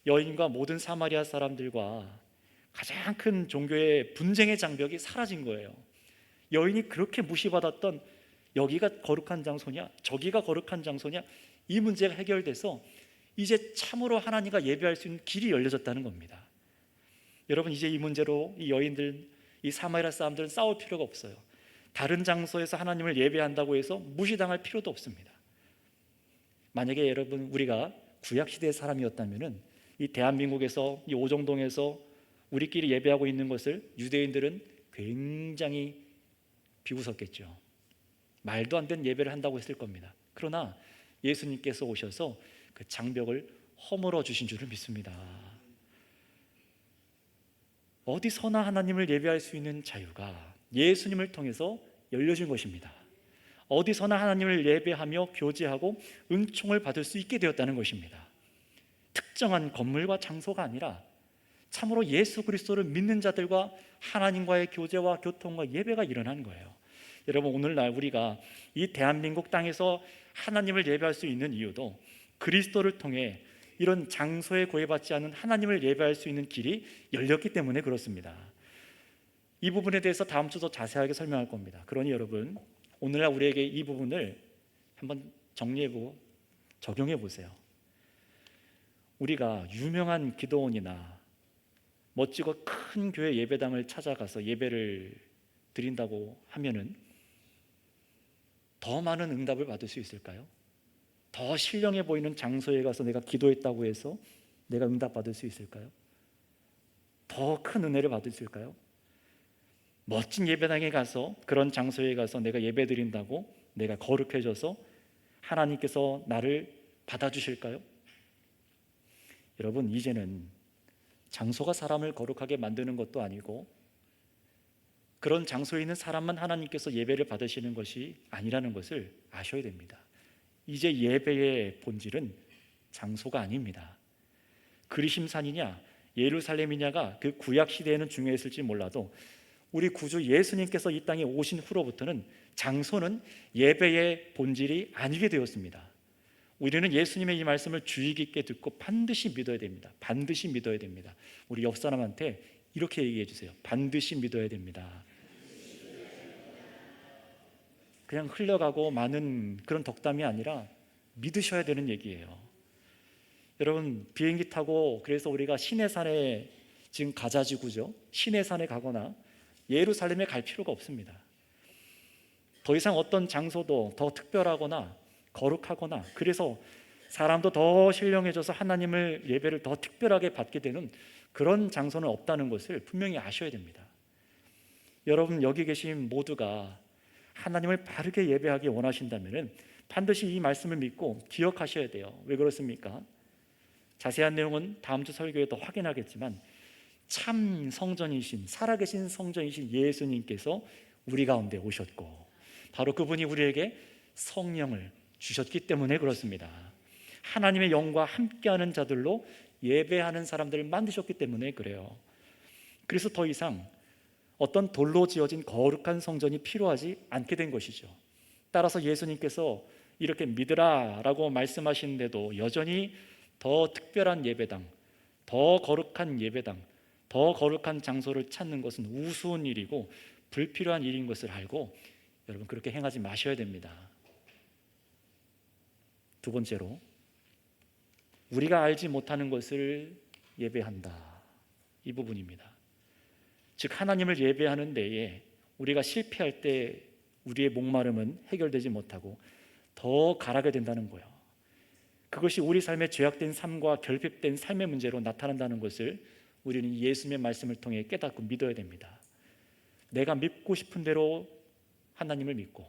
여인과 모든 사마리아 사람들과 가장 큰 종교의 분쟁의 장벽이 사라진 거예요. 여인이 그렇게 무시받았던 여기가 거룩한 장소냐, 저기가 거룩한 장소냐, 이 문제가 해결돼서 이제 참으로 하나님과 예배할 수 있는 길이 열려졌다는 겁니다. 여러분, 이제 이 문제로 이 여인들, 이 사마리아 사람들은 싸울 필요가 없어요. 다른 장소에서 하나님을 예배한다고 해서 무시당할 필요도 없습니다. 만약에 여러분, 우리가 구약시대의 사람이었다면 이 대한민국에서, 이 오정동에서 우리끼리 예배하고 있는 것을 유대인들은 굉장히 비웃었겠죠. 말도 안 되는 예배를 한다고 했을 겁니다. 그러나 예수님께서 오셔서 그 장벽을 허물어 주신 줄을 믿습니다. 어디서나 하나님을 예배할 수 있는 자유가 예수님을 통해서 열려진 것입니다. 어디서나 하나님을 예배하며 교제하고 은총을 받을 수 있게 되었다는 것입니다. 특정한 건물과 장소가 아니라 참으로 예수 그리스도를 믿는 자들과 하나님과의 교제와 교통과 예배가 일어난 거예요. 여러분, 오늘날 우리가 이 대한민국 땅에서 하나님을 예배할 수 있는 이유도 그리스도를 통해 이런 장소에 구애받지 않은 하나님을 예배할 수 있는 길이 열렸기 때문에 그렇습니다. 이 부분에 대해서 다음 주 더 자세하게 설명할 겁니다. 그러니 여러분, 오늘날 우리에게 이 부분을 한번 정리해보고 적용해 보세요. 우리가 유명한 기도원이나 멋지고 큰 교회 예배당을 찾아가서 예배를 드린다고 하면은 더 많은 응답을 받을 수 있을까요? 더 신령해 보이는 장소에 가서 내가 기도했다고 해서 내가 응답받을 수 있을까요? 더 큰 은혜를 받을 수 있을까요? 멋진 예배당에 가서, 그런 장소에 가서 내가 예배 드린다고 내가 거룩해져서 하나님께서 나를 받아주실까요? 여러분, 이제는 장소가 사람을 거룩하게 만드는 것도 아니고 그런 장소에 있는 사람만 하나님께서 예배를 받으시는 것이 아니라는 것을 아셔야 됩니다. 이제 예배의 본질은 장소가 아닙니다. 그리심산이냐 예루살렘이냐가 그 구약 시대에는 중요했을지 몰라도 우리 구주 예수님께서 이 땅에 오신 후로부터는 장소는 예배의 본질이 아니게 되었습니다. 우리는 예수님의 이 말씀을 주의 깊게 듣고 반드시 믿어야 됩니다. 반드시 믿어야 됩니다. 우리 옆 사람한테 이렇게 얘기해 주세요. 반드시 믿어야 됩니다. 그냥 흘려가고 많은 그런 덕담이 아니라 믿으셔야 되는 얘기예요. 여러분, 비행기 타고 그래서 우리가 시내산에 지금 가자지구죠. 시내산에 가거나 예루살렘에 갈 필요가 없습니다. 더 이상 어떤 장소도 더 특별하거나 거룩하거나 그래서 사람도 더 신령해져서 하나님을 예배를 더 특별하게 받게 되는 그런 장소는 없다는 것을 분명히 아셔야 됩니다. 여러분, 여기 계신 모두가 하나님을 바르게 예배하기 원하신다면 반드시 이 말씀을 믿고 기억하셔야 돼요. 왜 그렇습니까? 자세한 내용은 다음 주 설교에도 확인하겠지만 참 성전이신, 살아계신 성전이신 예수님께서 우리 가운데 오셨고 바로 그분이 우리에게 성령을 주셨기 때문에 그렇습니다. 하나님의 영과 함께하는 자들로 예배하는 사람들을 만드셨기 때문에 그래요. 그래서 더 이상 어떤 돌로 지어진 거룩한 성전이 필요하지 않게 된 것이죠. 따라서 예수님께서 이렇게 믿으라 라고 말씀하시는데도 여전히 더 특별한 예배당, 더 거룩한 예배당, 더 거룩한 장소를 찾는 것은 우스운 일이고 불필요한 일인 것을 알고 여러분 그렇게 행하지 마셔야 됩니다. 두 번째로, 우리가 알지 못하는 것을 예배한다. 이 부분입니다. 즉 하나님을 예배하는 데에 우리가 실패할 때 우리의 목마름은 해결되지 못하고 더 가라게 된다는 거예요. 그것이 우리 삶의 죄악된 삶과 결핍된 삶의 문제로 나타난다는 것을 우리는 예수님의 말씀을 통해 깨닫고 믿어야 됩니다. 내가 믿고 싶은 대로 하나님을 믿고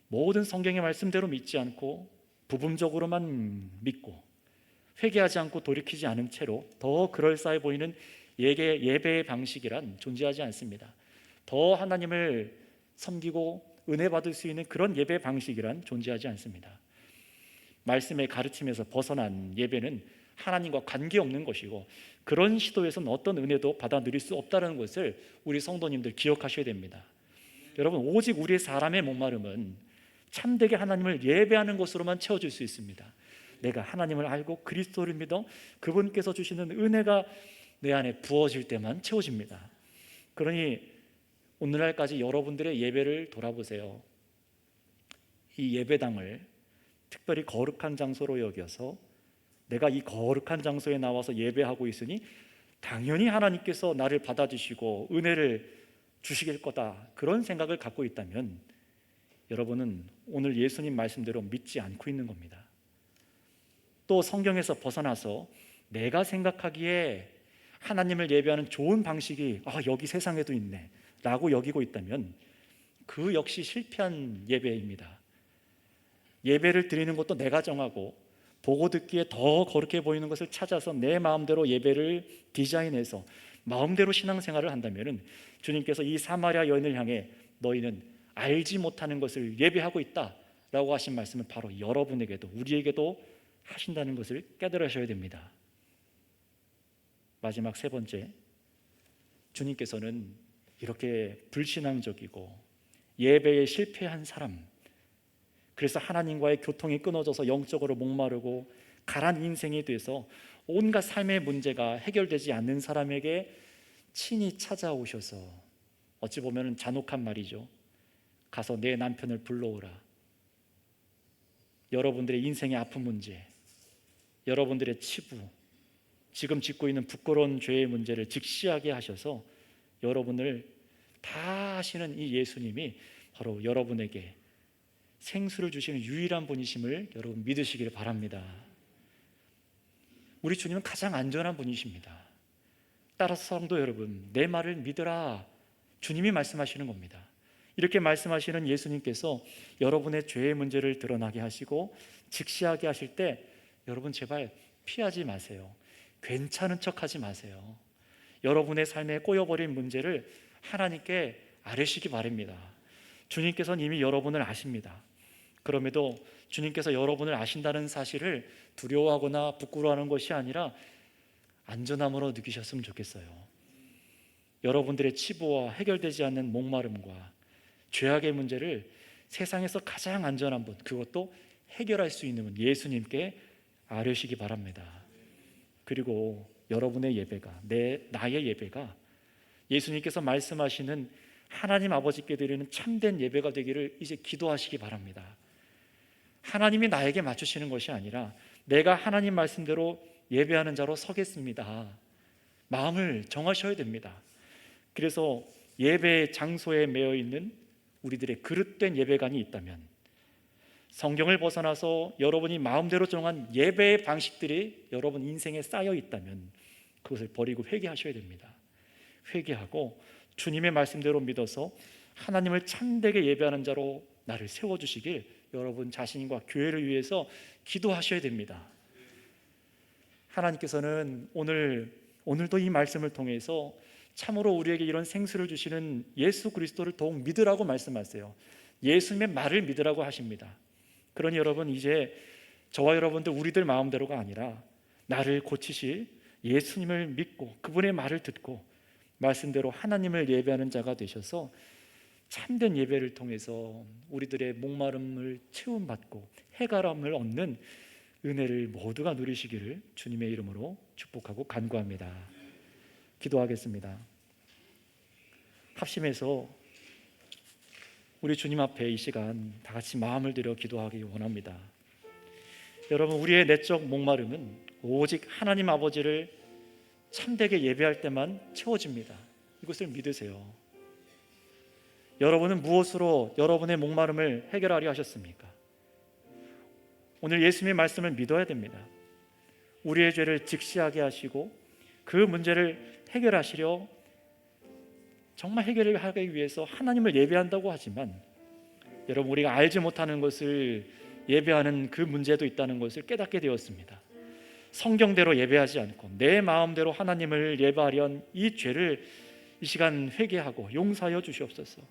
모든 성경의 말씀대로 믿지 않고 부분적으로만 믿고 회개하지 않고 돌이키지 않은 채로 더 그럴싸해 보이는 예배의 방식이란 존재하지 않습니다. 더 하나님을 섬기고 은혜 받을 수 있는 그런 예배 방식이란 존재하지 않습니다. 말씀의 가르침에서 벗어난 예배는 하나님과 관계없는 것이고 그런 시도에서는 어떤 은혜도 받아 누릴 수 없다는 것을 우리 성도님들 기억하셔야 됩니다. 여러분, 오직 우리의 사람의 목마름은 참되게 하나님을 예배하는 것으로만 채워질 수 있습니다. 내가 하나님을 알고 그리스도를 믿어 그분께서 주시는 은혜가 내 안에 부어질 때만 채워집니다. 그러니 오늘날까지 여러분들의 예배를 돌아보세요. 이 예배당을 특별히 거룩한 장소로 여겨서 내가 이 거룩한 장소에 나와서 예배하고 있으니 당연히 하나님께서 나를 받아주시고 은혜를 주시길 거다, 그런 생각을 갖고 있다면 여러분은 오늘 예수님 말씀대로 믿지 않고 있는 겁니다. 또 성경에서 벗어나서 내가 생각하기에 하나님을 예배하는 좋은 방식이 여기 세상에도 있네 라고 여기고 있다면 그 역시 실패한 예배입니다. 예배를 드리는 것도 내가 정하고 보고 듣기에 더 거룩해 보이는 것을 찾아서 내 마음대로 예배를 디자인해서 마음대로 신앙생활을 한다면 주님께서 이 사마리아 여인을 향해 너희는 알지 못하는 것을 예배하고 있다라고 하신 말씀은 바로 여러분에게도 우리에게도 하신다는 것을 깨달으셔야 됩니다. 마지막 세 번째, 주님께서는 이렇게 불신앙적이고 예배에 실패한 사람, 그래서 하나님과의 교통이 끊어져서 영적으로 목마르고 가란 인생이 돼서 온갖 삶의 문제가 해결되지 않는 사람에게 친히 찾아오셔서 어찌 보면 잔혹한 말이죠. 가서 내 남편을 불러오라. 여러분들의 인생의 아픈 문제, 여러분들의 치부, 지금 짓고 있는 부끄러운 죄의 문제를 직시하게 하셔서 여러분을 다 하시는 이 예수님이 바로 여러분에게 생수를 주시는 유일한 분이심을 여러분 믿으시기를 바랍니다. 우리 주님은 가장 안전한 분이십니다. 따라서 성도 여러분, 내 말을 믿으라, 주님이 말씀하시는 겁니다. 이렇게 말씀하시는 예수님께서 여러분의 죄의 문제를 드러나게 하시고 직시하게 하실 때 여러분 제발 피하지 마세요. 괜찮은 척하지 마세요. 여러분의 삶에 꼬여버린 문제를 하나님께 아뢰시기 바랍니다. 주님께서는 이미 여러분을 아십니다. 그럼에도 주님께서 여러분을 아신다는 사실을 두려워하거나 부끄러워하는 것이 아니라 안전함으로 느끼셨으면 좋겠어요. 여러분들의 치부와 해결되지 않는 목마름과 죄악의 문제를 세상에서 가장 안전한 분, 그것도 해결할 수 있는 분, 예수님께 아뢰시기 바랍니다. 그리고 여러분의 예배가, 나의 예배가 예수님께서 말씀하시는 하나님 아버지께 드리는 참된 예배가 되기를 이제 기도하시기 바랍니다. 하나님이 나에게 맞추시는 것이 아니라 내가 하나님 말씀대로 예배하는 자로 서겠습니다. 마음을 정하셔야 됩니다. 그래서 예배 장소에 매여 있는 우리들의 그릇된 예배관이 있다면, 성경을 벗어나서 여러분이 마음대로 정한 예배의 방식들이 여러분 인생에 쌓여 있다면 그것을 버리고 회개하셔야 됩니다. 회개하고 주님의 말씀대로 믿어서 하나님을 참되게 예배하는 자로 나를 세워주시길 여러분 자신과 교회를 위해서 기도하셔야 됩니다. 하나님께서는 오늘도 이 말씀을 통해서 참으로 우리에게 이런 생수를 주시는 예수 그리스도를 더욱 믿으라고 말씀하세요. 예수님의 말을 믿으라고 하십니다. 그러니 여러분, 이제 저와 여러분들 우리들 마음대로가 아니라 나를 고치실 예수님을 믿고 그분의 말을 듣고 말씀대로 하나님을 예배하는 자가 되셔서 참된 예배를 통해서 우리들의 목마름을 채움받고 해결함을 얻는 은혜를 모두가 누리시기를 주님의 이름으로 축복하고 간구합니다. 기도하겠습니다. 합심해서 우리 주님 앞에 이 시간 다 같이 마음을 들여 기도하기 원합니다. 여러분, 우리의 내적 목마름은 오직 하나님 아버지를 참되게 예배할 때만 채워집니다. 이것을 믿으세요. 여러분은 무엇으로 여러분의 목마름을 해결하려 하셨습니까? 오늘 예수님의 말씀을 믿어야 됩니다. 우리의 죄를 직시하게 하시고 그 문제를 해결하시려, 정말 해결을 하기 위해서 하나님을 예배한다고 하지만, 여러분, 우리가 알지 못하는 것을 예배하는 그 문제도 있다는 것을 깨닫게 되었습니다. 성경대로 예배하지 않고 내 마음대로 하나님을 예배하려는 이 죄를 이 시간 회개하고 용서하여 주시옵소서.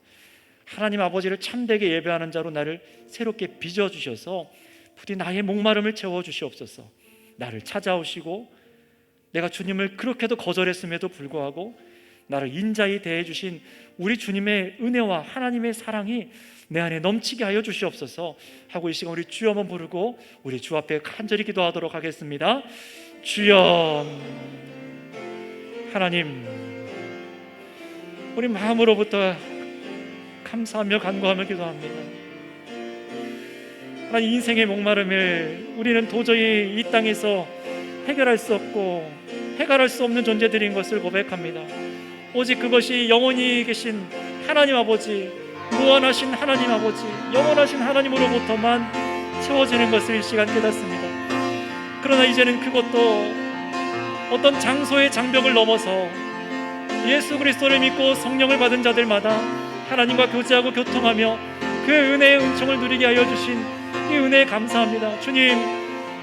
하나님 아버지를 참되게 예배하는 자로 나를 새롭게 빚어주셔서 부디 나의 목마름을 채워주시옵소서. 나를 찾아오시고 내가 주님을 그렇게도 거절했음에도 불구하고 나를 인자히 대해주신 우리 주님의 은혜와 하나님의 사랑이 내 안에 넘치게 하여 주시옵소서 하고 이 시간 우리 주여 한번 부르고 우리 주 앞에 간절히 기도하도록 하겠습니다. 주여, 하나님, 우리 마음으로부터 감사하며 간구하며 기도합니다. 하나님, 인생의 목마름을 우리는 도저히 이 땅에서 해결할 수 없고 해결할 수 없는 존재들인 것을 고백합니다. 오직 그것이 영원히 계신 하나님 아버지, 무한하신 하나님 아버지, 영원하신 하나님으로부터만 채워지는 것을 이 시간 깨닫습니다. 그러나 이제는 그것도 어떤 장소의 장벽을 넘어서 예수 그리스도를 믿고 성령을 받은 자들마다 하나님과 교제하고 교통하며 그 은혜의 은총을 누리게 하여 주신 이 은혜에 감사합니다. 주님,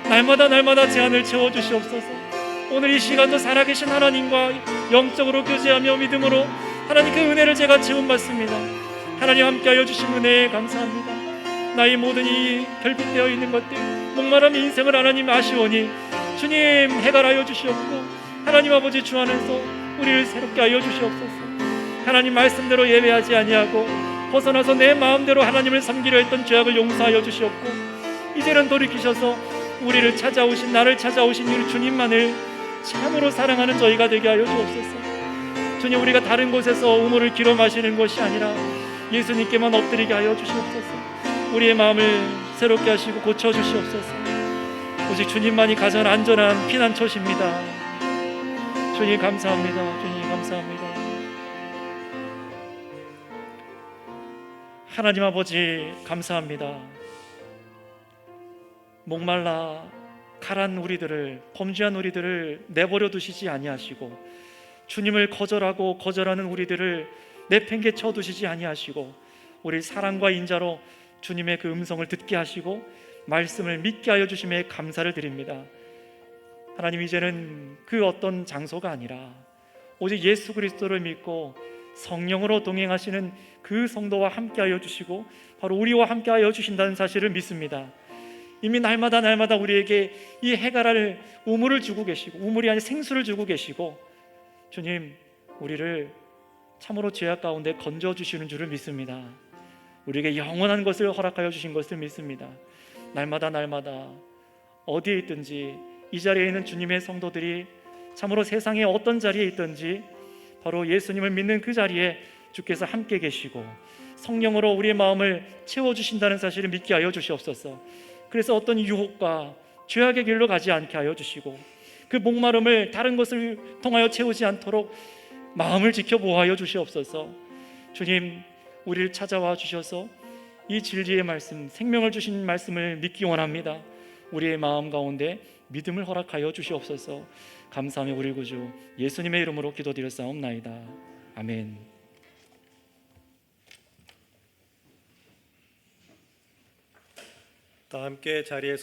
날마다 제 안을 채워주시옵소서. 오늘 이 시간도 살아계신 하나님과 영적으로 교제하며 믿음으로 하나님 그 은혜를 제가 채움받습니다. 하나님 함께하여 주신 은혜에 감사합니다. 나의 모든 이 결핍되어 있는 것들, 목마른 인생을 하나님 아시오니 주님 해결하여 주시옵고 하나님 아버지 주 안에서 우리를 새롭게 하여 주시옵소서. 하나님 말씀대로 예배하지 아니하고 벗어나서 내 마음대로 하나님을 섬기려 했던 죄악을 용서하여 주시옵고 이제는 돌이키셔서 우리를 찾아오신, 나를 찾아오신 이 주님만을 참으로 사랑하는 저희가 되게 하여 주옵소서. 주님, 우리가 다른 곳에서 우물을 길어 마시는 것이 아니라 예수님께만 엎드리게 하여 주시옵소서. 우리의 마음을 새롭게 하시고 고쳐 주시옵소서. 오직 주님만이 가장 안전한 피난처십니다. 주님 감사합니다. 주님 감사합니다. 하나님 아버지 감사합니다. 목말라 가란 우리들을, 범죄한 우리들을 내버려 두시지 아니하시고 주님을 거절하고 거절하는 우리들을 내팽개쳐 두시지 아니하시고 우리 사랑과 인자로 주님의 그 음성을 듣게 하시고 말씀을 믿게 하여 주심에 감사를 드립니다. 하나님, 이제는 그 어떤 장소가 아니라 오직 예수 그리스도를 믿고 성령으로 동행하시는 그 성도와 함께하여 주시고 바로 우리와 함께하여 주신다는 사실을 믿습니다. 이미 날마다 우리에게 이 해갈할 우물을 주고 계시고, 우물이 아닌 생수를 주고 계시고, 주님, 우리를 참으로 죄악 가운데 건져 주시는 줄을 믿습니다. 우리에게 영원한 것을 허락하여 주신 것을 믿습니다. 날마다 어디에 있든지 이 자리에 있는 주님의 성도들이 참으로 세상의 어떤 자리에 있든지 바로 예수님을 믿는 그 자리에 주께서 함께 계시고 성령으로 우리의 마음을 채워주신다는 사실을 믿게 하여 주시옵소서. 그래서 어떤 유혹과 죄악의 길로 가지 않게 하여 주시고 그 목마름을 다른 것을 통하여 채우지 않도록 마음을 지켜 보호하여 주시옵소서. 주님, 우리를 찾아와 주셔서 이 진리의 말씀, 생명을 주신 말씀을 믿기 원합니다. 우리의 마음 가운데 믿음을 허락하여 주시옵소서. 감사하며 우리 구주 예수님의 이름으로 기도드렸사옵나이다. 아멘. 다 함께 자리에서